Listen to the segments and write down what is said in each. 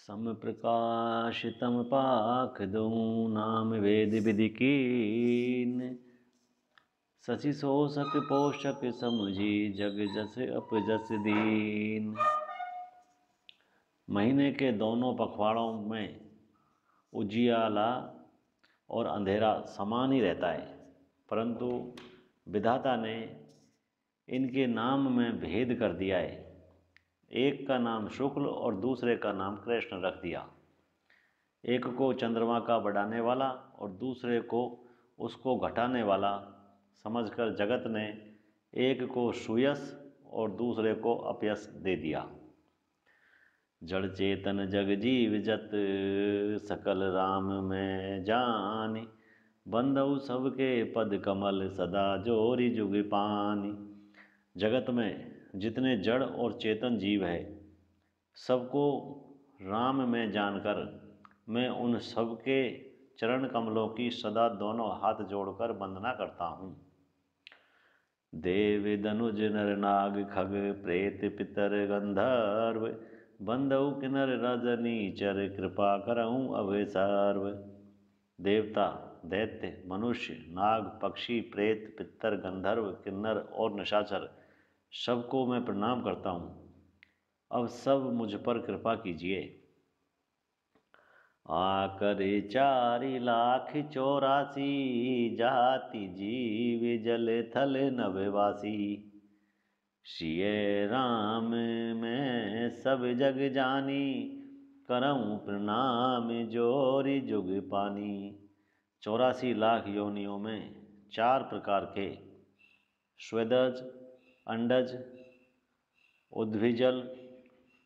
समप्रकाशितम पाखदूं नाम वेद विधि कीन। शशि शोषक पोषक समझी जग जस अपजस दीन। महीने के दोनों पखवाड़ों में उजियाला और अंधेरा समान ही रहता है, परंतु विधाता ने इनके नाम में भेद कर दिया है। एक का नाम शुक्ल और दूसरे का नाम कृष्ण रख दिया। एक को चंद्रमा का बढ़ाने वाला और दूसरे को उसको घटाने वाला समझकर जगत ने एक को सुयश और दूसरे को अपयश दे दिया। जड़ चेतन जग जीव जत सकल राम में जानी। बंधु सबके पद कमल सदा जोरी जुग पानी। जगत में जितने जड़ और चेतन जीव है, सबको राम में जानकर मैं उन सबके चरण कमलों की सदा दोनों हाथ जोड़कर वंदना करता हूँ। देव दनुज नर नाग खग प्रेत पितर गंधर्व। बंधु किन्नर रजनी चर कृपा करऊँ अभय सर्व। देवता, दैत्य, मनुष्य, नाग, पक्षी, प्रेत, पितर, गंधर्व, किन्नर और निशाचर सबको मैं प्रणाम करता हूँ। अब सब मुझ पर कृपा कीजिए। आकर 4,84,00,000 जाति जीव जल थल नभवासी। श्री राम मैं सब जग जानी। करऊँ प्रणाम जोरी जुग पानी। 84 लाख योनियों में 4 प्रकार के स्वेदज, अंडज, उद्भिजल,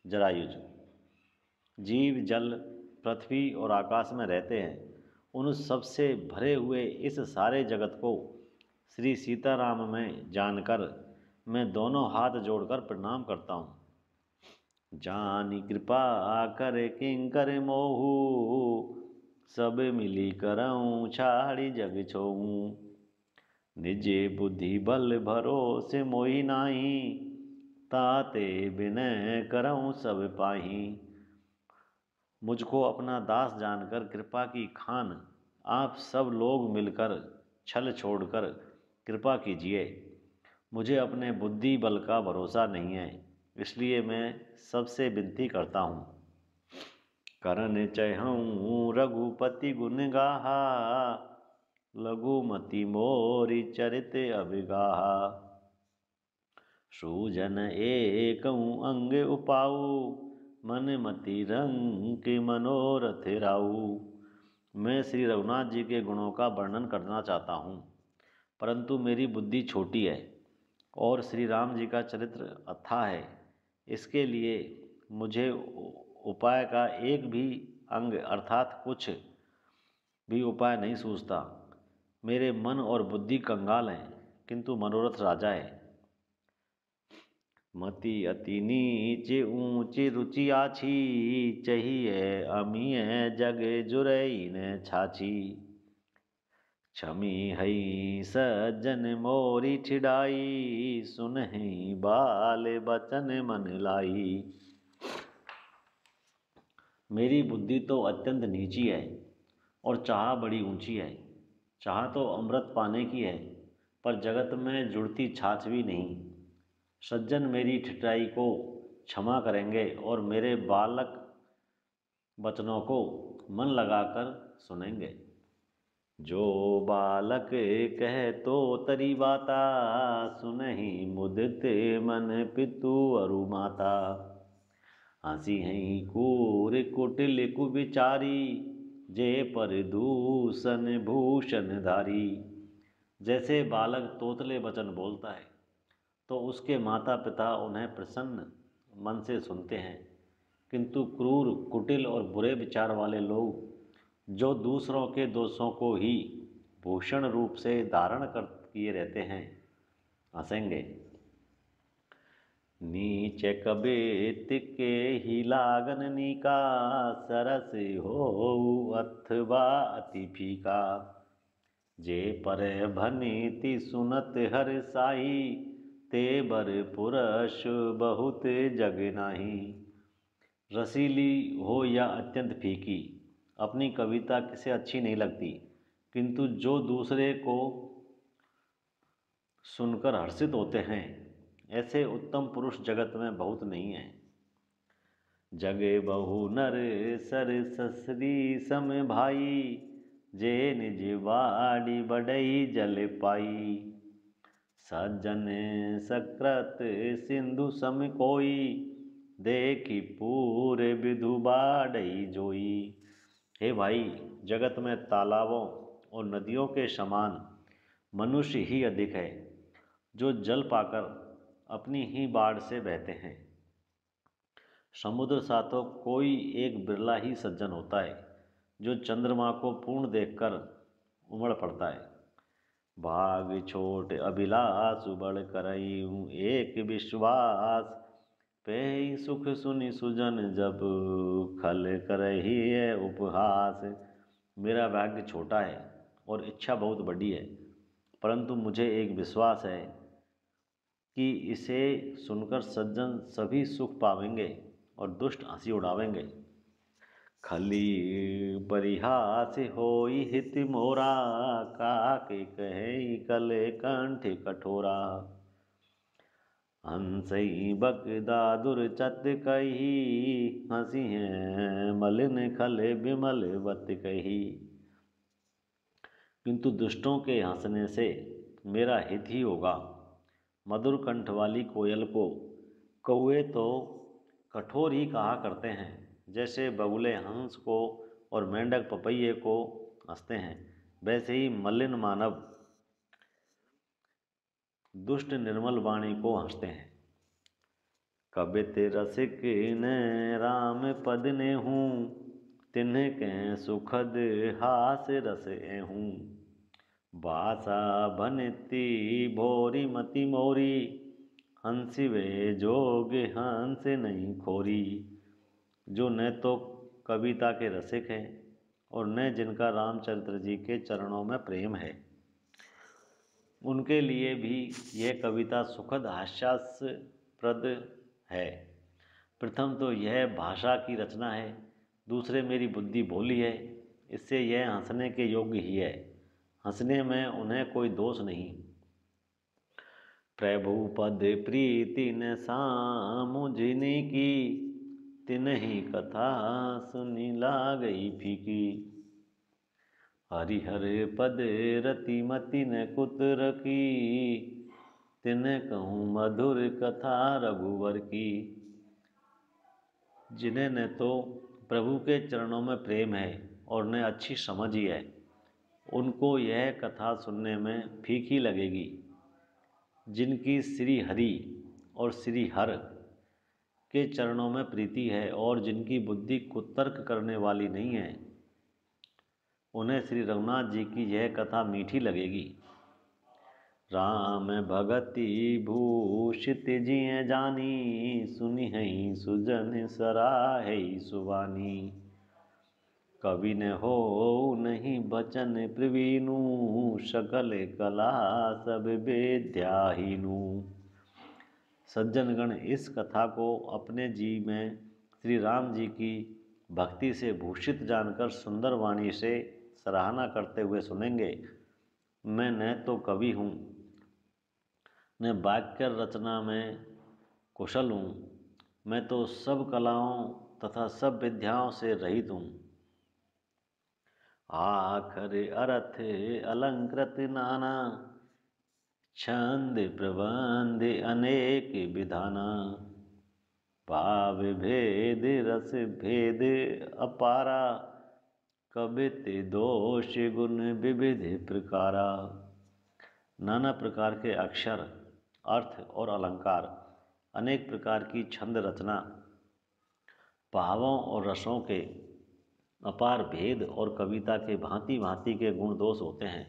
जरायुज जीव जल, पृथ्वी और आकाश में रहते हैं। उन सबसे भरे हुए इस सारे जगत को श्री सीताराम में जानकर मैं दोनों हाथ जोड़कर प्रणाम करता हूँ। जानी कृपा कर किंकर मोहू। सब मिली करऊँ छाड़ी जग छोऊँ। निजे बुद्धि बल भरोसे मोहि नाही। ताते विनय करऊँ सब पाही। मुझको अपना दास जानकर कृपा की खान आप सब लोग मिलकर छल छोड़कर कृपा कीजिए। मुझे अपने बुद्धि बल का भरोसा नहीं है, इसलिए मैं सबसे विनती करता हूँ। करन चहऊँ रघुपति गुण गाहा। लघुमति मोरी चरित अभिगाहा। सूजन एकऊँ अंग उपाऊ। मन मति रंग मनोरथ राऊ। मैं श्री रघुनाथ जी के गुणों का वर्णन करना चाहता हूँ, परंतु मेरी बुद्धि छोटी है और श्री राम जी का चरित्र अथाह है। इसके लिए मुझे उपाय का एक भी अंग अर्थात कुछ भी उपाय नहीं सूझता। मेरे मन और बुद्धि कंगाल हैं, किंतु मनोरथ राजा है। मति अति नीचे ऊंची रुचि आछी। चाहिए अमीय जग जुरई न छाछी। क्षमी हई सज्जन मोरी ठिडाई। सुनहि बाल बचन मन लाई। मेरी बुद्धि तो अत्यंत नीची है और चाह बड़ी ऊंची है। चाह तो अमृत पाने की है, पर जगत में जुड़ती छाछ भी नहीं। सज्जन मेरी ठिठाई को क्षमा करेंगे और मेरे बालक वचनों को मन लगाकर सुनेंगे। जो बालक कहे तो तरी बाता। सुनहि मुदित मन पितु अरु माता। हंसी हई कूर कुटिल कुविचारी। जे पर दूषण भूषण धारी। जैसे बालक तोतले वचन बोलता है तो उसके माता पिता उन्हें प्रसन्न मन से सुनते हैं, किंतु क्रूर, कुटिल और बुरे विचार वाले लोग जो दूसरों के दोषों को ही भूषण रूप से धारण कर किए रहते हैं, हंसेंगे। नीच कबे तिके ही लागन नीका। सरस हो अथवा अति फीका। जे पर भनीति सुनत हर साही। ते बर पुरष बहुत जग नाही। रसीली हो या अत्यंत फीकी, अपनी कविता किसे अच्छी नहीं लगती, किंतु जो दूसरे को सुनकर हर्षित होते हैं, ऐसे उत्तम पुरुष जगत में बहुत नहीं हैं। जगे बहु नर सर ससरी सम भाई, जे निज बाड़ी बढ़ई जल पाई। सज्जन सकृत सिंधु सम कोई, देखी पूरे विधु बाड़ई जोई। हे भाई, जगत में तालाबों और नदियों के समान मनुष्य ही अधिक है, जो जल पाकर अपनी ही बाढ़ से बहते हैं। समुद्र सा तो कोई एक बिरला ही सज्जन होता है, जो चंद्रमा को पूर्ण देखकर उमड़ पड़ता है। भाग छोट अभिलाष बढ़ करई, एक विश्वास पे सुख सुनि सुजन, जब खल करही है उपहास। मेरा भाग्य छोटा है और इच्छा बहुत बड़ी है, परंतु मुझे एक विश्वास है कि इसे सुनकर सज्जन सभी सुख पावेंगे और दुष्ट हंसी उड़ावेंगे। खली परिहास होई हित मोरा, काके कहे कले कंठ कठोरा। हंसई बकदादुर चत कही, हंसी है मलिन खले विमल बत कही। किंतु दुष्टों के हंसने से मेरा हित ही होगा। मधुर कंठ वाली कोयल को कौए तो कठोर ही कहा करते हैं, जैसे बगुले हंस को और मेंढक पपैये को हंसते हैं, वैसे ही मलिन मानव दुष्ट निर्मल वाणी को हंसते हैं। कबित रसिक ने राम पद ने हूँ, तिन्ह के सुखद हास रस हूँ। बासा बनती भोरी मति मोरी, हंसी वे जोग हंस नहीं खोरी। जो न तो कविता के रसिक हैं और न जिनका रामचंद्र जी के चरणों में प्रेम है, उनके लिए भी यह कविता सुखद हास्यास्पद है। प्रथम तो यह भाषा की रचना है, दूसरे मेरी बुद्धि भोली है, इससे यह हंसने के योग्य ही है। हंसने में उन्हें कोई दोष नहीं। प्रभु पद प्रीति न सामुझने की, तिन्हि कथा सुनी लागई फीकी। हरिहर पद रति मति न कुतर की, तिन्ह कहूँ मधुर कथा रघुवर की। जिन्हें न तो प्रभु के चरणों में प्रेम है और न अच्छी समझ ही है, उनको यह कथा सुनने में फीकी लगेगी। जिनकी श्री हरि और श्री हर के चरणों में प्रीति है और जिनकी बुद्धि कुतर्क करने वाली नहीं है, उन्हें श्री रघुनाथ जी की यह कथा मीठी लगेगी। राम भगति भूषित जिय जानी, सुनि हई सुजन सराहई सुबानी। कवि न हो नहीं बचन प्रवीणु, सकल कला सब विद्याहीनु। सज्जनगण इस कथा को अपने जी में श्री राम जी की भक्ति से भूषित जानकर सुंदर वाणी से सराहना करते हुए सुनेंगे। मैं न तो कवि हूँ, न वाक्य रचना में कुशल हूँ, मैं तो सब कलाओं तथा सब विद्याओं से रहित हूँ। आखर अर्थ अलंकृत नाना, छंद प्रबंध अनेक विधाना। भाव भेद रस भेद अपारा, कवित दोष गुण विविध प्रकारा। नाना प्रकार के अक्षर, अर्थ और अलंकार, अनेक प्रकार की छंद रचना, भावों और रसों के अपार भेद और कविता के भांति भांति के गुण दोष होते हैं।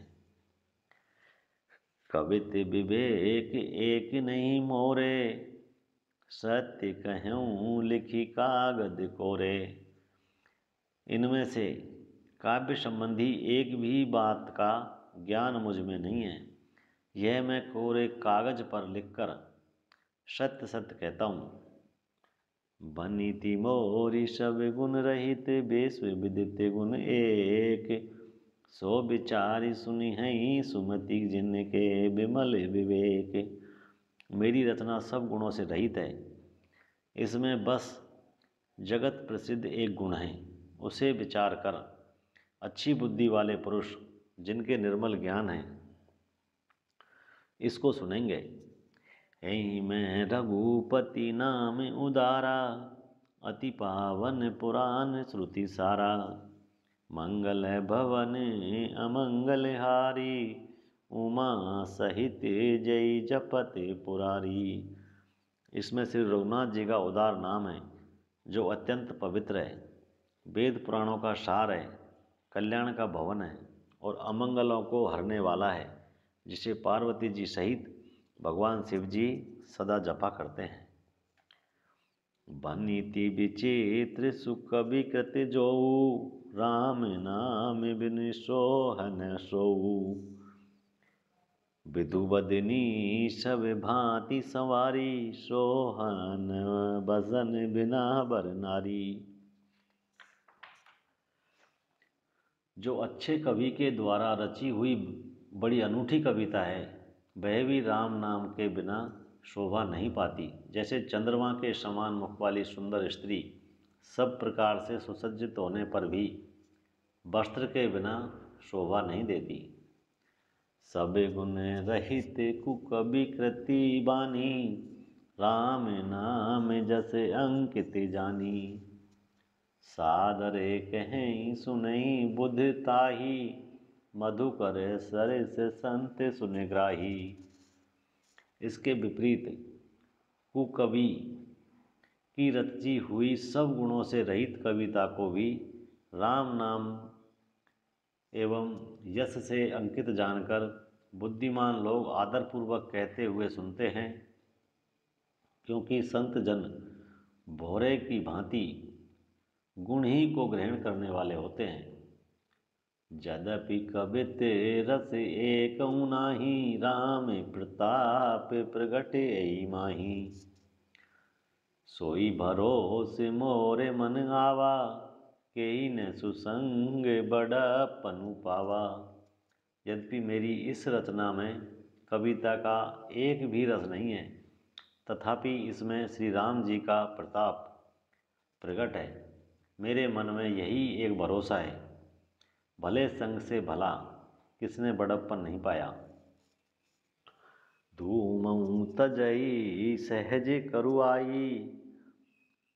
कवित विवेक एक नहीं मोरे, सत्य कहूँ लिखी कागद कोरे। इनमें से काव्य संबंधी एक भी बात का ज्ञान मुझ में नहीं है। यह मैं कोरे कागज पर लिखकर सत्य सत्य कहता हूँ। बनीति मोरी सब गुण रहित, बेस विदित गुण एक। सो विचारी सुनि हैं सुमति, जिनके विमल विवेक। मेरी रचना सब गुणों से रहित है, इसमें बस जगत प्रसिद्ध एक गुण है, उसे विचार कर अच्छी बुद्धि वाले पुरुष, जिनके निर्मल ज्ञान है, इसको सुनेंगे। ऐ मैं रघुपति नाम उदारा, अति पावन पुराण श्रुति सारा। मंगल भवन अमंगल हारी, उमा सहित जय जपत पुरारी। इसमें श्री रघुनाथ जी का उदार नाम है, जो अत्यंत पवित्र है, वेद पुराणों का सार है, कल्याण का भवन है और अमंगलों को हरने वाला है, जिसे पार्वती जी सहित भगवान शिव जी सदा जपा करते हैं। बनीति विचित्र सुख विकृत जोऊ, राम नाम बिन सोहन सोऊ। विधु बदनी सब भांति सवारी, सोहन भजन बिना बर नारी। जो अच्छे कवि के द्वारा रची हुई बड़ी अनूठी कविता है, वह भी राम नाम के बिना शोभा नहीं पाती। जैसे चंद्रमा के समान मुख वाली सुंदर स्त्री सब प्रकार से सुसज्जित होने पर भी वस्त्र के बिना शोभा नहीं देती। सब गुण रहित कुकवि कृति बानी, राम नाम जस अंकित जानी। सादरे कहें सुनई बुध ताही, मधुकर सरिस संत सुनिग्राही। इसके विपरीत कुकवि की रची हुई सब गुणों से रहित कविता को भी राम नाम एवं यश से अंकित जानकर बुद्धिमान लोग आदरपूर्वक कहते हुए सुनते हैं, क्योंकि संत जन भोरे की भांति गुण ही को ग्रहण करने वाले होते हैं। यद्यपि कबित रस एक नाही, राम प्रताप प्रगट एई माही। सोई भरोसे मोरे मन आवा, केई न सुसंग बड़प्पनु पावा। यद्यपि मेरी इस रचना में कविता का एक भी रस नहीं है, तथापि इसमें श्री राम जी का प्रताप प्रकट है। मेरे मन में यही एक भरोसा है, भले संग से भला किसने बड़प्पन नहीं पाया। धूमऊ तजई सहज करुआई,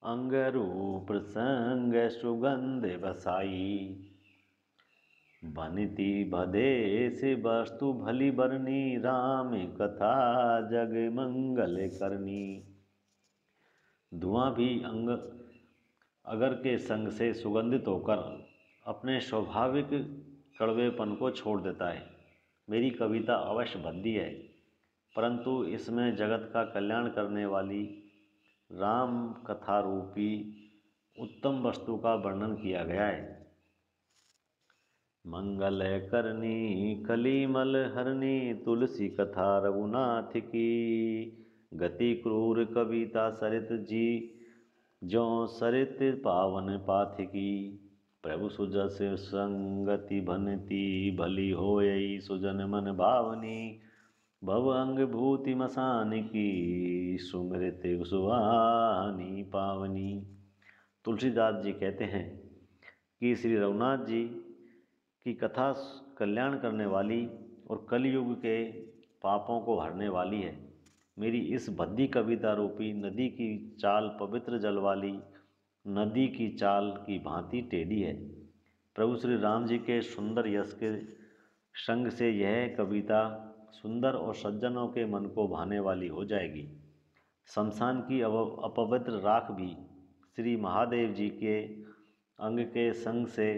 अंग रूप संग सुगंध बसाई। बनिति भदेश वस्तु भली बरनी, राम कथा जग मंगल करनी। धुआं भी अंग अगर के संग से सुगंधित होकर अपने स्वाभाविक कड़वेपन को छोड़ देता है। मेरी कविता अवश्य भद्दी है, परंतु इसमें जगत का कल्याण करने वाली राम कथा रूपी उत्तम वस्तु का वर्णन किया गया है। मंगल करनी कलिमल हरनी, तुलसी कथा रघुनाथ की। गति क्रूर कविता सरित जी, जो सरित पावन पाथिकी। प्रभु सुजस संगति बनती, भली होयई सुजन मन भावनी। भव अंग भूति मसान की, सुमृत सुहानी पावनी। तुलसीदास जी कहते हैं कि श्री रघुनाथ जी की कथा कल्याण करने वाली और कलयुग के पापों को हरने वाली है। मेरी इस भद्दी कविता रूपी नदी की चाल पवित्र जल वाली नदी की चाल की भांति टेढ़ी है। प्रभु श्री राम जी के सुंदर यश के संग से यह कविता सुंदर और सज्जनों के मन को भाने वाली हो जाएगी। शमशान की अपवित्र राख भी श्री महादेव जी के अंग के संग से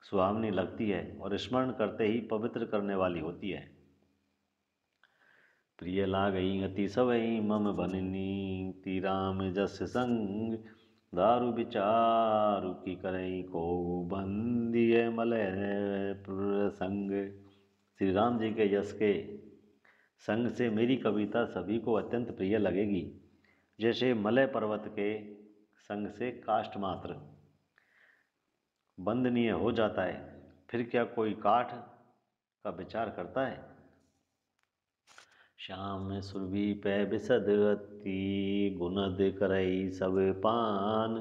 सुहावनी लगती है और स्मरण करते ही पवित्र करने वाली होती है। प्रिय लागई अति सवई मम बननी, ती राम जस संग। दारु विचारु की करई को, बंदिय मलय प्रसंग। श्री राम जी के यश के संग से मेरी कविता सभी को अत्यंत प्रिय लगेगी। जैसे मलय पर्वत के संग से काष्ठ मात्र बंदनीय हो जाता है, फिर क्या कोई काठ का विचार करता है। श्याम सुरभि पै बिसद अति गुनद करई सब पान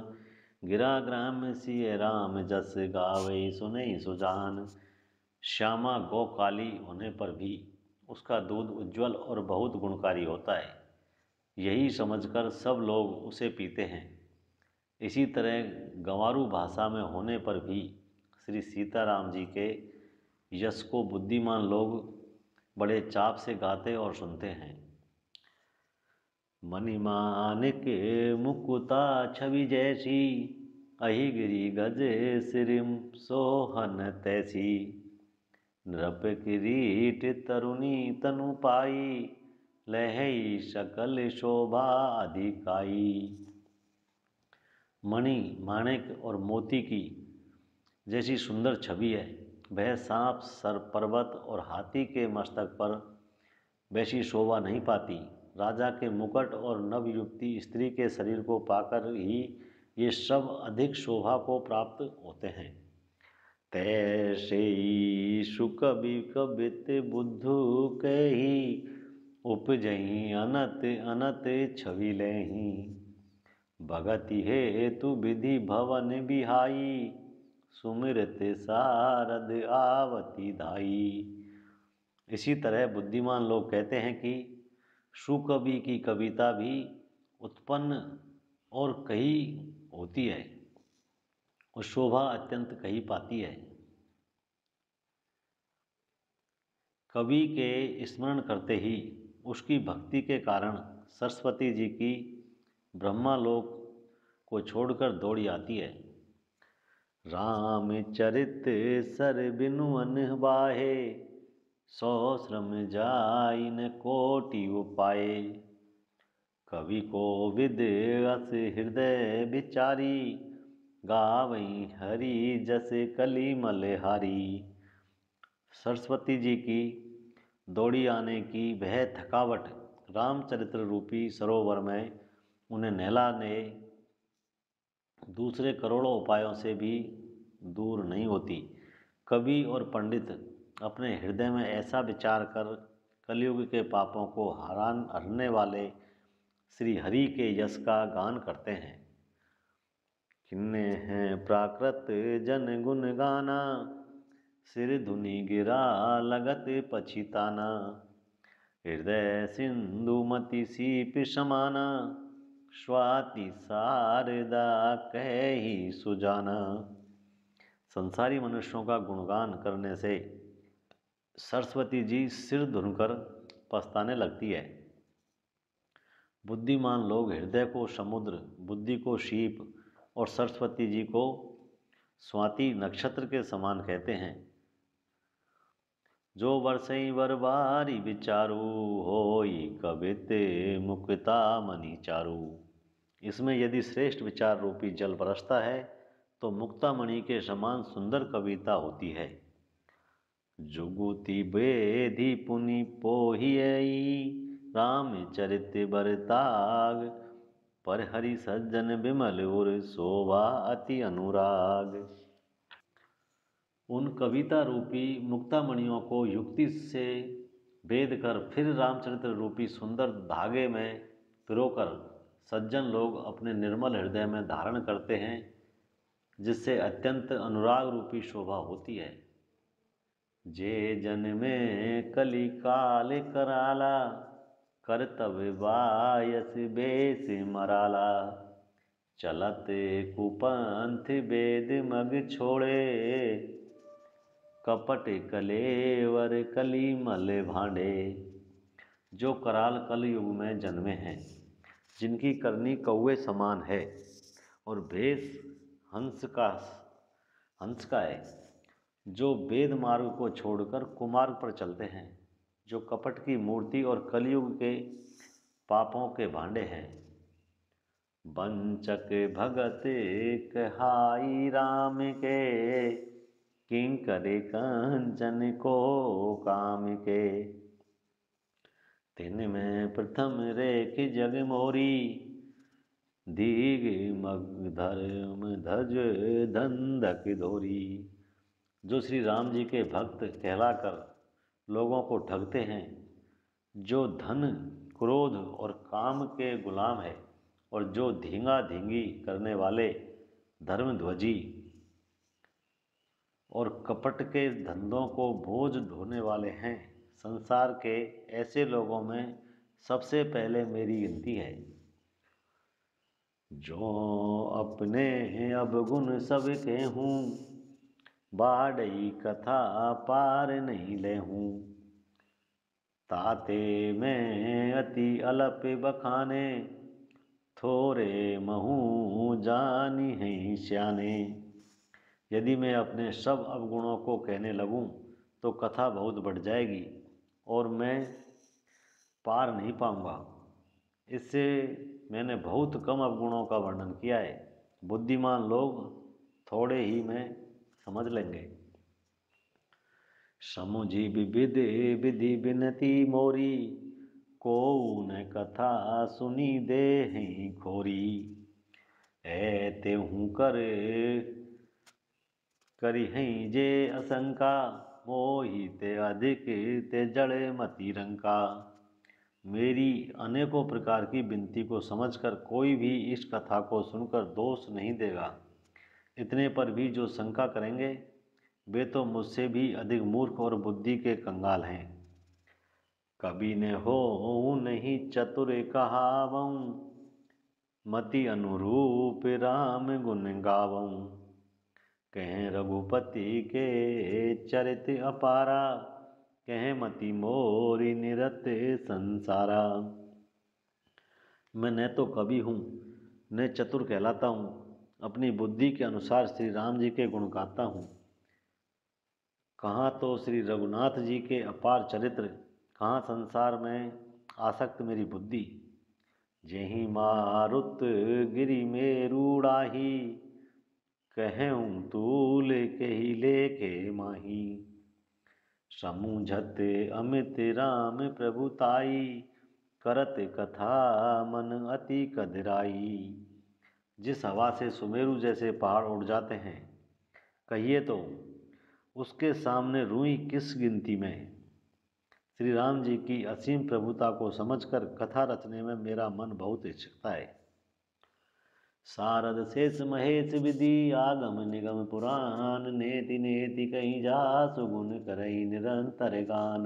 गिरा ग्राम सिय राम जस गावे सुनई सुजान। श्यामा गौ काली होने पर भी उसका दूध उज्जवल और बहुत गुणकारी होता है, यही समझकर सब लोग उसे पीते हैं। इसी तरह गंवारू भाषा में होने पर भी श्री सीताराम जी के यश को बुद्धिमान लोग बड़े चाव से गाते और सुनते हैं। मणिमाणिक मुकुता छवि जैसी अहिगिरी गज सिरिम सोहन तैसी नृप किरीट तरुणी तनु पाई लहई सकल शोभा अधिकाई। मणि माणिक और मोती की जैसी सुंदर छवि है, वह सांप सर पर्वत और हाथी के मस्तक पर वैसी शोभा नहीं पाती। राजा के मुकुट और नवयुवती स्त्री के शरीर को पाकर ही ये सब अधिक शोभा को प्राप्त होते हैं। तैसे सुकवि कवित बुद्धू कही उपजही अनत अनत छवि लही भगति हेतु विधि भवन बिहाई सुमिरत सारद आवती धाई। इसी तरह बुद्धिमान लोग कहते हैं कि सुकवि की कविता भी उत्पन्न और कही होती है और शोभा अत्यंत कही पाती है। कवि के स्मरण करते ही उसकी भक्ति के कारण सरस्वती जी की ब्रह्मालोक को छोड़कर दौड़ी आती है। रामचरित सर बिनु अनबाहे सौ श्रम जाई न कोटि उपाये कवि को विद अस हृदय विचारी गावई हरि जस कली मलहारी। सरस्वती जी की दौड़ी आने की वह थकावट रामचरित्र रूपी सरोवर में उन्हें नहलाने दूसरे करोड़ों उपायों से भी दूर नहीं होती। कवि और पंडित अपने हृदय में ऐसा विचार कर कलयुग के पापों को हरने वाले श्री हरि के यश का गान करते हैं। किन्ने हैं प्राकृत जन गुण गाना सिर धुनि गिरा लगत पछिताना हृदय सिंधु मति सीप समाना स्वाति शारदा कही सुजाना। संसारी मनुष्यों का गुणगान करने से सरस्वती जी सिर धुनकर पछताने लगती है। बुद्धिमान लोग हृदय को समुद्र, बुद्धि को शीप और सरस्वती जी को स्वाति नक्षत्र के समान कहते हैं। जो वर्षई बरबारी विचारू होई कवित मुक्ता मणि चारू। इसमें यदि श्रेष्ठ विचार रूपी जल बरसता है तो मुक्तामणि के समान सुंदर कविता होती है। जुगुति बेधि पुनि पोहियई रामचरित बरताग पर हरि सज्जन बिमल उर शोभा अति अनुराग। उन कविता रूपी मुक्तामणियों को युक्ति से भेद कर फिर रामचरित्र रूपी सुंदर धागे में पिरोकर सज्जन लोग अपने निर्मल हृदय में धारण करते हैं, जिससे अत्यंत अनुराग रूपी शोभा होती है। जे जन में कली काल कराला करतव्य बायस बेस मराला चलत कुपंथ वेद मग छोड़े कपट कलेवर कली मल भांडे। जो कराल कल युग में जन्मे हैं, जिनकी करनी कौवे समान है और भेष हंस का है, जो वेद मार्ग को छोड़कर कुमार्ग पर चलते हैं, जो कपट की मूर्ति और कलयुग के पापों के भांडे हैं। वंचक भगत कहाई राम के किंकरे कंचन को काम के तिन में प्रथम रेख जग मोरी दीग मग धर्म धज धंधक धोरी। जो श्री राम जी के भक्त कहलाकर लोगों को ठगते हैं, जो धन क्रोध और काम के गुलाम है, और जो धींगा धींगी करने वाले धर्मध्वजी और कपट के धंधों को बोझ ढोने वाले हैं, संसार के ऐसे लोगों में सबसे पहले मेरी गिनती है। जो अपने अवगुण सब के हूँ, बाढ़ई कथा पार नहीं ले हूँ। ताते में अति अलप बखाने, थोरे महू जानी हैं श्याने। यदि मैं अपने सब अवगुणों को कहने लगूं तो कथा बहुत बढ़ जाएगी और मैं पार नहीं पाऊंगा। इससे मैंने बहुत कम अवगुणों का वर्णन किया है। बुद्धिमान लोग थोड़े ही में समझ लेंगे। समुझी विविध विधि बिनती मोरी, को न कथा सुनी दे हैं खोरी। ऐते हूँ कर करी हैं जे असंका, मोही ते अधिक ते जड़े मति रंका। मेरी अनेकों प्रकार की विनती को समझकर कोई भी इस कथा को सुनकर दोष नहीं देगा। इतने पर भी जो शंका करेंगे वे तो मुझसे भी अधिक मूर्ख और बुद्धि के कंगाल हैं। कभी ने हो नहीं चतुर कहावऊँ, मति अनुरूप राम गुण गावऊँ। कहें रघुपति के चरित अपारा, कहें मति मोरी निरत संसारा। मैं न तो कवि हूँ न चतुर कहलाता हूँ, अपनी बुद्धि के अनुसार श्री राम जी के गुण गाता हूँ। कहाँ तो श्री रघुनाथ जी के अपार चरित्र, कहाँ संसार में आसक्त मेरी बुद्धि। जेहि मारुत गिरि मेरूड़ाही, कहूँ तूल केहि लेखे माही। समूझत अमित राम प्रभुताई, करत कथा मन अति कदराई। जिस हवा से सुमेरु जैसे पहाड़ उड़ जाते हैं, कहिए तो उसके सामने रूई किस गिनती में। श्री राम जी की असीम प्रभुता को समझकर कथा रचने में मेरा मन बहुत इच्छुकता है। सारद शेष महेश विधि, आगम निगम पुराण। नेति नेति कहीं जा सुगुन करई निरंतर गान।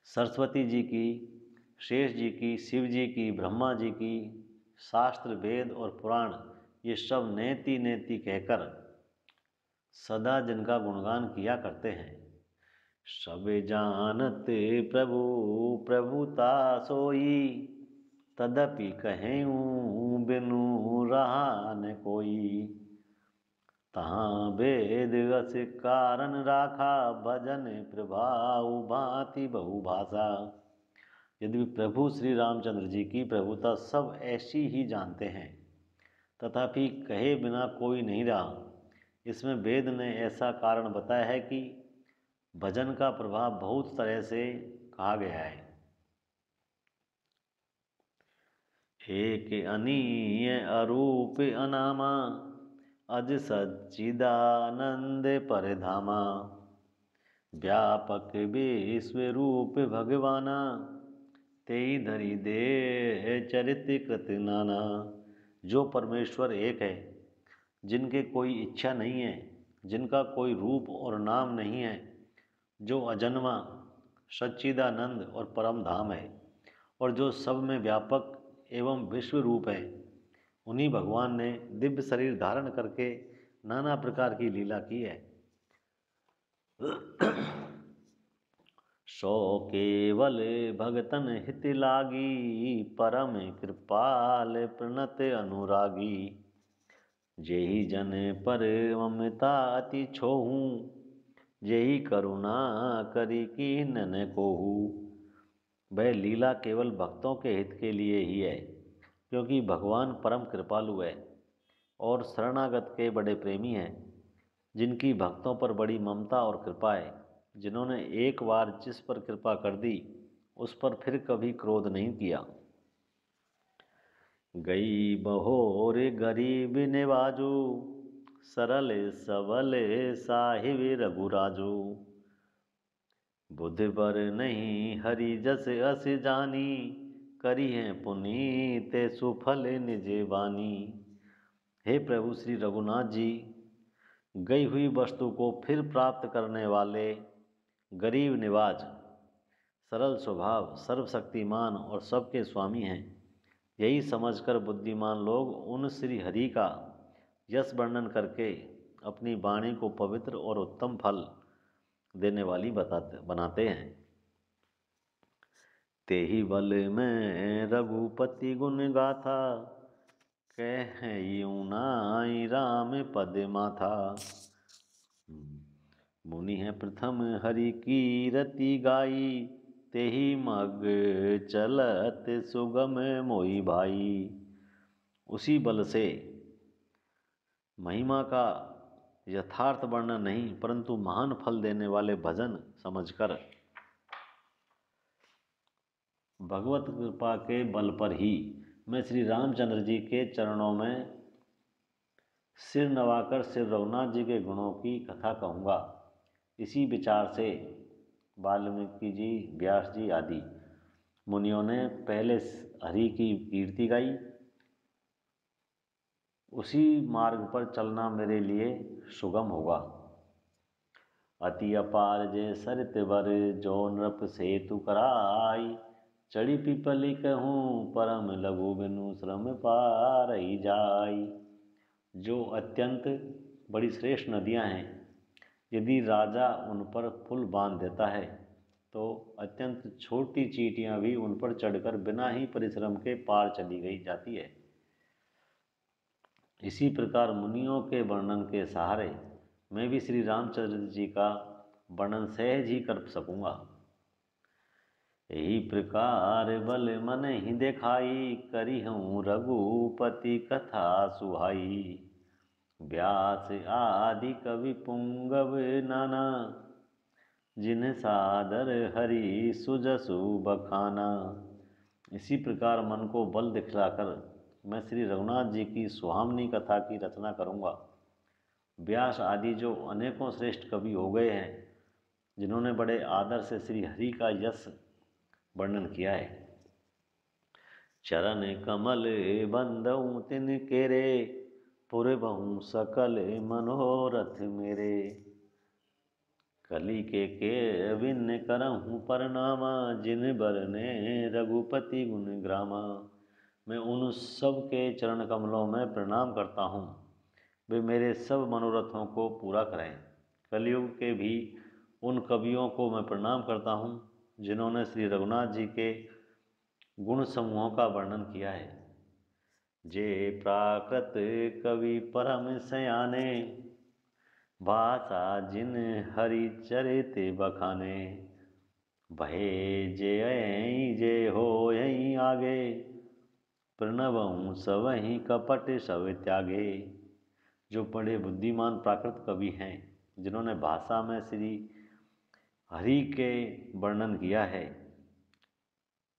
सरस्वती जी की, शेष जी की, शिव जी की, ब्रह्मा जी की, शास्त्र वेद और पुराण ये सब नेति नेति कहकर सदा जिनका गुणगान किया करते हैं। सब जानत प्रभु प्रभुता सोई, तदपि कहूँ बिनु रहा न कोई। तहाँ वेद अस कारण राखा, भजन प्रभाव भांति बहुभाषा। यदि प्रभु श्री रामचंद्र जी की प्रभुता सब ऐसी ही जानते हैं, तथापि कहे बिना कोई नहीं रहा। इसमें वेद ने ऐसा कारण बताया है कि भजन का प्रभाव बहुत तरह से कहा गया है। एक अनीय अरूप अनामा, अज सच्चिदानंद परधामा। व्यापक विश्व रूप भगवाना, तेई धरि दे चरित कृत नाना। जो परमेश्वर एक है, जिनके कोई इच्छा नहीं है, जिनका कोई रूप और नाम नहीं है, जो अजन्मा सच्चिदानंद और परम धाम है, और जो सब में व्यापक एवं विश्व रूप है, उन्हीं भगवान ने दिव्य शरीर धारण करके नाना प्रकार की लीला की है। सो केवल भगतन हित लागी, परम कृपाल प्रणत अनुरागी। जेहि जन पर ममता अति छोहूँ, जेहि करुणा करी कीन्ह कोहू। वह लीला केवल भक्तों के हित के लिए ही है, क्योंकि भगवान परम कृपालु है और शरणागत के बड़े प्रेमी हैं, जिनकी भक्तों पर बड़ी ममता और कृपा है। जिन्होंने एक बार जिस पर कृपा कर दी, उस पर फिर कभी क्रोध नहीं किया। गई बहोर गरीब निवाजू, सरल सबल साहिब रघुराजू। बुद्धि बर नहीं हरि जस अस जानी, करी है पुनीत सुफल निज बानी। हे प्रभु श्री रघुनाथ जी, गई हुई वस्तु को फिर प्राप्त करने वाले, गरीब निवाज, सरल स्वभाव, सर्वशक्तिमान और सबके स्वामी हैं। यही समझकर बुद्धिमान लोग उन श्री हरि का यश वर्णन करके अपनी वाणी को पवित्र और उत्तम फल देने वाली बनाते हैं। तेहि बल में रघुपति गुण गाथा, कह यूं नाई राम पद माथा। मुनि है प्रथम हरि की रति गाई, तेहि मग चलत सुगम मोहि भाई। उसी बल से महिमा का यथार्थ वर्णन नहीं परंतु महान फल देने वाले भजन समझकर भगवत कृपा के बल पर ही मैं श्री रामचंद्र जी के चरणों में सिर नवाकर श्री रघुनाथ जी के गुणों की कथा कहूँगा। इसी विचार से वाल्मीकि जी, व्यास जी आदि मुनियों ने पहले हरि की कीर्ति गाई। उसी मार्ग पर चलना मेरे लिए सुगम होगा। अति अपार जे सरित वर, जो नृप सेतु कराई। चढ़ी पिपली कहूँ परम लघु, बिनु श्रम पार ही जाई। जो अत्यंत बड़ी श्रेष्ठ नदियाँ हैं, यदि राजा उन पर पुल बांध देता है तो अत्यंत छोटी चींटियाँ भी उन पर चढ़कर बिना ही परिश्रम के पार चली गई जाती है। इसी प्रकार मुनियों के वर्णन के सहारे मैं भी श्री रामचंद्र जी का वर्णन सहज ही कर सकूँगा। यही प्रकार बल मन ही दिखाई, करी हूँ रघुपति कथा सुहाई। व्यास आदि कवि पुंगव नाना, जिन सादर हरि सुजसु बखाना। इसी प्रकार मन को बल दिखलाकर मैं श्री रघुनाथ जी की सुहामनी कथा की रचना करूँगा। व्यास आदि जो अनेकों श्रेष्ठ कवि हो गए हैं, जिन्होंने बड़े आदर से श्री हरि का यश वर्णन किया है। चरण कमल बंदऊं तिन केरे, पुरबहूँ सकल मनोरथ मेरे। कली के विन्न करहूँ परनामा, जिन बरने रघुपति गुण ग्रामा। मैं उन सब के चरण कमलों में प्रणाम करता हूँ, वे मेरे सब मनोरथों को पूरा करें। कलयुग के भी उन कवियों को मैं प्रणाम करता हूँ, जिन्होंने श्री रघुनाथ जी के गुण समूहों का वर्णन किया है। जे प्राकृत कवि परम सयाने, भाषा जिन हरि चरित बखाने। भये जे हो यहीं आगे, प्रणवहूँ सबहीं कपट सब त्यागे। जो बड़े बुद्धिमान प्राकृत कवि हैं, जिन्होंने भाषा में श्री हरि के वर्णन किया है,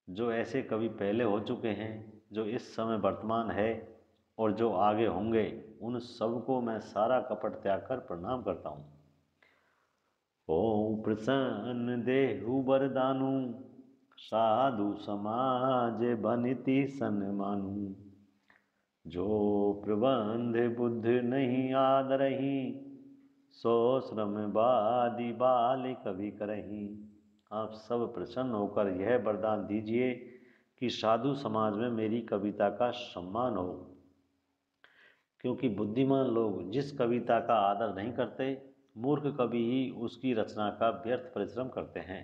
जो ऐसे कवि पहले हो चुके हैं, जो इस समय वर्तमान है और जो आगे होंगे, उन सबको मैं सारा कपट त्याग कर प्रणाम करता हूँ। ओम प्रसन्न देहु वरदानु, साधु समाज बनिति सन्मानु। जो प्रबंध बुद्ध नहीं आदरही, सो श्रम बादि बाल कवि करही। आप सब प्रसन्न होकर यह वरदान दीजिए कि साधु समाज में मेरी कविता का सम्मान हो, क्योंकि बुद्धिमान लोग जिस कविता का आदर नहीं करते, मूर्ख कवि ही उसकी रचना का व्यर्थ परिश्रम करते हैं।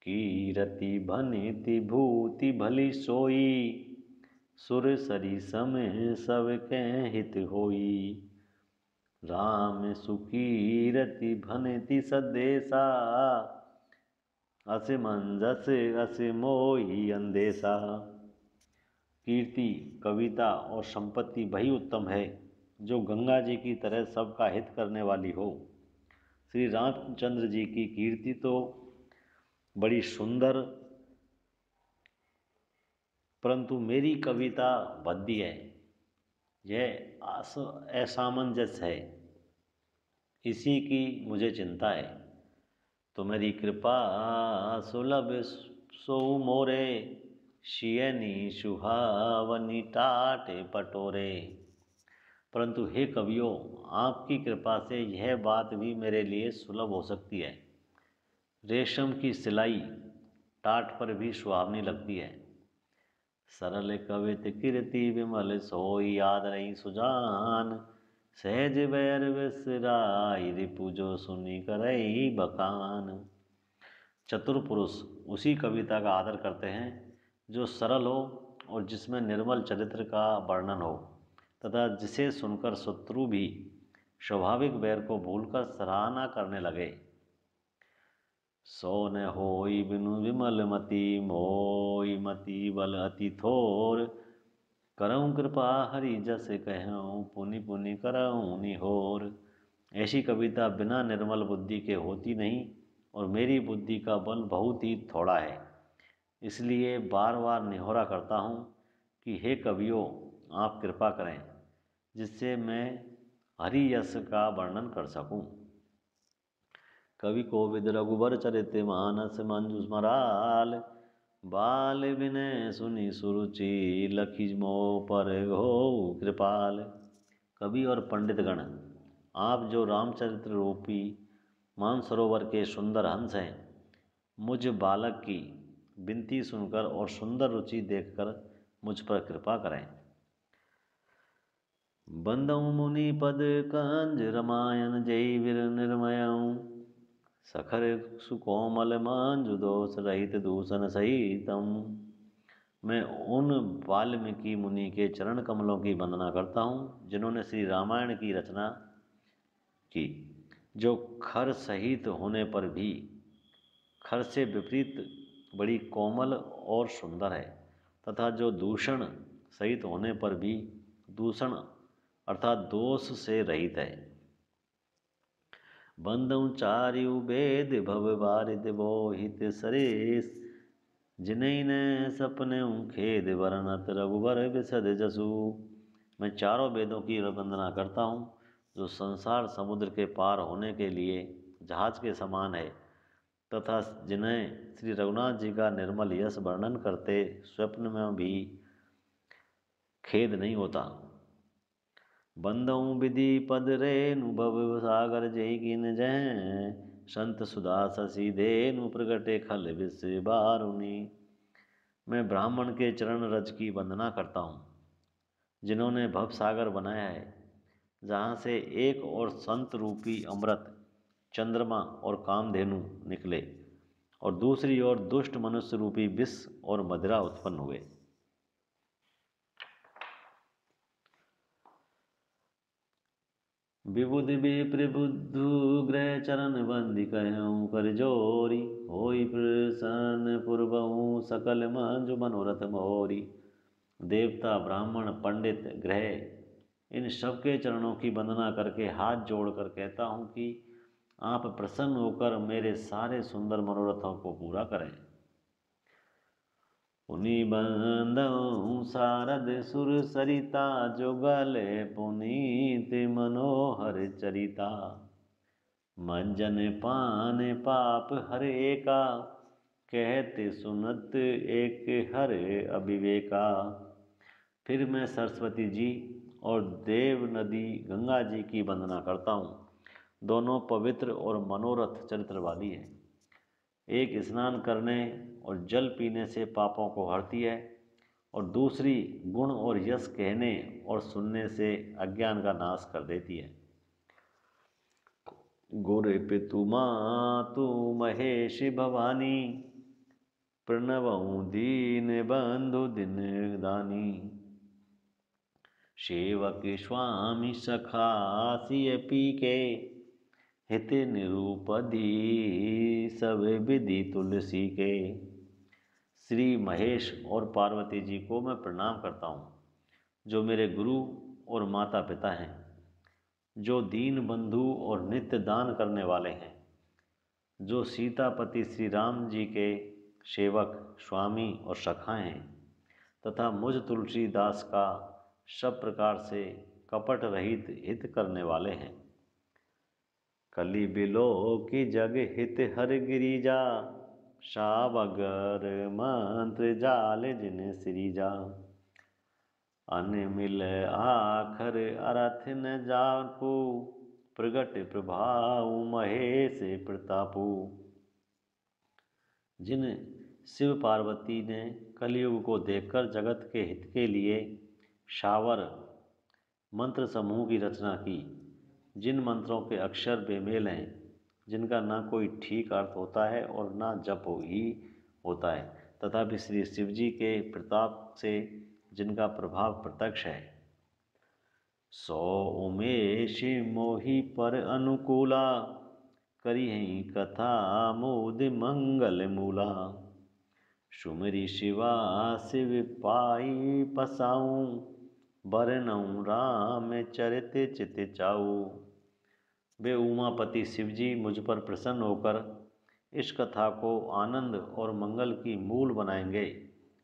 कीरति भनिति भूति भली सोई, सुर सरी समय सब के हित होई। राम सुकीरति भनिति सदेसा, अस मंजस अस मोहि अंदेशा। कीर्ति, कविता और संपत्ति वही उत्तम है जो गंगा जी की तरह सबका हित करने वाली हो। श्री रामचंद्र जी की कीर्ति तो बड़ी सुंदर परंतु मेरी कविता भद्दी है, यह असामंजस्य है, इसी की मुझे चिंता है। तो मेरी कृपा सुलभ सो मोरे, शियनी सुहावनी टाटे पटोरे। परंतु हे कवियों, आपकी कृपा से यह बात भी मेरे लिए सुलभ हो सकती है। रेशम की सिलाई टाट पर भी सुहावनी लगती है। सरल कवित कीर्ति विमल सोई, याद रही सुजान। सहज बैर विसराई, रिपुजो सुनी करई बखान। चतुर पुरुष उसी कविता का आदर करते हैं जो सरल हो और जिसमें निर्मल चरित्र का वर्णन हो, तथा जिसे सुनकर शत्रु भी स्वाभाविक बैर को भूलकर सराहना करने लगे। सो न होई बिनु विमल मति, मोई मति बल अति थोर। करऊँ कृपा हरि जस कहऊँ, पुनि पुनि करऊँ निहोर। ऐसी कविता बिना निर्मल बुद्धि के होती नहीं, और मेरी बुद्धि का बल बहुत ही थोड़ा है। इसलिए बार बार निहोरा करता हूँ कि हे कवियों, आप कृपा करें, जिससे मैं हरि यश का वर्णन कर सकूं। कवि कोविद रघुबर चरित मानस मंजु स्मराल। बाल विनय सुनि सुरुचि, लखी मोह पर हो कृपाल। कवि और पंडितगण, आप जो रामचरित्र रूपी मानसरोवर के सुंदर हंस हैं, मुझ बालक की विनती सुनकर और सुंदर रुचि देखकर मुझ पर कृपा करें। बंदऊ मुनि पद कंज, रामायण जय वीर निर्मयऊ। सखर सुकोमल मंजु, दोष रहित दूषण सहितम। मैं उन वाल्मीकि मुनि के चरण कमलों की वंदना करता हूँ जिन्होंने श्री रामायण की रचना की, जो खर सहित होने पर भी खर से विपरीत बड़ी कोमल और सुंदर है, तथा जो दूषण सहित होने पर भी दूषण अर्थात दोष से रहित है। बंदऊ चार्यु वेद, भव बारिद बोहित सरेश। जिनहि न सपने खेद, वर्णत रघुबर विशद जसु। मैं चारों वेदों की वंदना करता हूँ, जो संसार समुद्र के पार होने के लिए जहाज के समान है, तथा जिन्हें श्री रघुनाथ जी का निर्मल यश वर्णन करते स्वप्न में भी खेद नहीं होता। बंदऊ विधि पद रेनु, भव सागर जय गिन जय। संत सुधा शशि धेनु, प्रगटे खल विष बारुनी। मैं ब्राह्मण के चरण रज की वंदना करता हूँ, जिन्होंने भव सागर बनाया है, जहाँ से एक और संत रूपी अमृत, चंद्रमा और कामधेनु निकले, और दूसरी ओर दुष्ट मनुष्य रूपी विष और मदिरा उत्पन्न हुए। विबुधि विप्रबुद्धु, ग्रह चरण बंदी कहूँ कर जोरी। होई प्रसन्न पूर्वहूँ, सकल मंजु मनोरथ मोरी। देवता, ब्राह्मण, पंडित, ग्रह, इन सबके चरणों की वंदना करके हाथ जोड़कर कहता हूँ कि आप प्रसन्न होकर मेरे सारे सुंदर मनोरथों को पूरा करें। पुनि बंदऊ सारद सुर सरिता, जुगल पुनीत मनोहर चरिता। मंजन पान पाप हर एका, कहते सुनत एक हर अविवेका। फिर मैं सरस्वती जी और देव नदी गंगा जी की वंदना करता हूँ। दोनों पवित्र और मनोरथ चरित्र वाली है। एक स्नान करने और जल पीने से पापों को हरती है, और दूसरी गुण और यश कहने और सुनने से अज्ञान का नाश कर देती है। गुरु पितु मातु महेश भवानी, प्रणवऊ दीन बंधु दिन दानी। सेवक स्वामी सखा सिय पी के, हित निरूपधी सब विधि तुलसी के। श्री महेश और पार्वती जी को मैं प्रणाम करता हूँ, जो मेरे गुरु और माता पिता हैं, जो दीन बंधु और नित्य दान करने वाले हैं, जो सीतापति श्री राम जी के सेवक, स्वामी और सखा हैं, तथा मुझ तुलसीदास का सब प्रकार से कपट रहित हित करने वाले हैं। कली बिलो की जग हित हर गिरिजा, सावगर मंत्र जाल जिन सिरिजा। अन मिल आखर अर्थ न जापू, प्रगट प्रभाव महेश प्रतापू। जिन शिव पार्वती ने कलयुग को देखकर जगत के हित के लिए शावर मंत्र समूह की रचना की, जिन मंत्रों के अक्षर बेमेल हैं, जिनका ना कोई ठीक अर्थ होता है और ना जप ही होता है, तथापि श्री शिव जी के प्रताप से जिनका प्रभाव प्रत्यक्ष है। सो उमेश मोहि पर अनुकूला, करी हैं कथा मोद मंगल मूला। सुमरी शिवा शिव पाई पसाऊं, बरनऊं राम चरित चित चाऊ। वे उमापति शिवजी मुझ पर प्रसन्न होकर इस कथा को आनंद और मंगल की मूल बनाएंगे।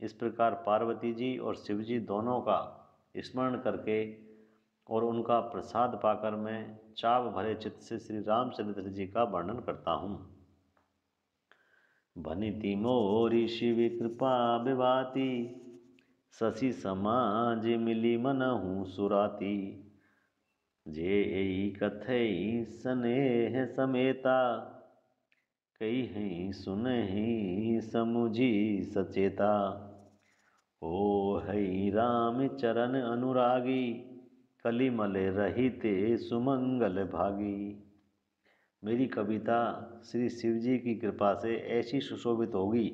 इस प्रकार पार्वती जी और शिवजी दोनों का स्मरण करके और उनका प्रसाद पाकर मैं चाव भरे चित्त से श्री रामचंद्र जी का वर्णन करता हूँ। भनिति मोरी शिव कृपा विभाति, शशि समाज मिली मनहु सुराती। जे कथई स्नेह समेता, कही सुनहि समुझी सचेता। ओ हई राम चरण अनुरागी, कलिमल रहिते सुमंगल भागी। मेरी कविता श्री शिव जी की कृपा से ऐसी सुशोभित होगी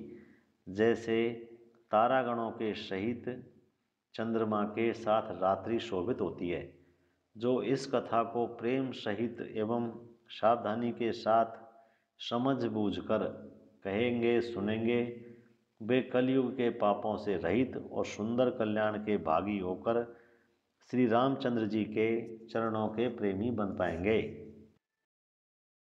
जैसे तारागणों के सहित चंद्रमा के साथ रात्रि शोभित होती है। जो इस कथा को प्रेम सहित एवं सावधानी के साथ समझ बूझ कर कहेंगे सुनेंगे, वे कलयुग के पापों से रहित और सुंदर कल्याण के भागी होकर श्री रामचंद्र जी के चरणों के प्रेमी बन पाएंगे।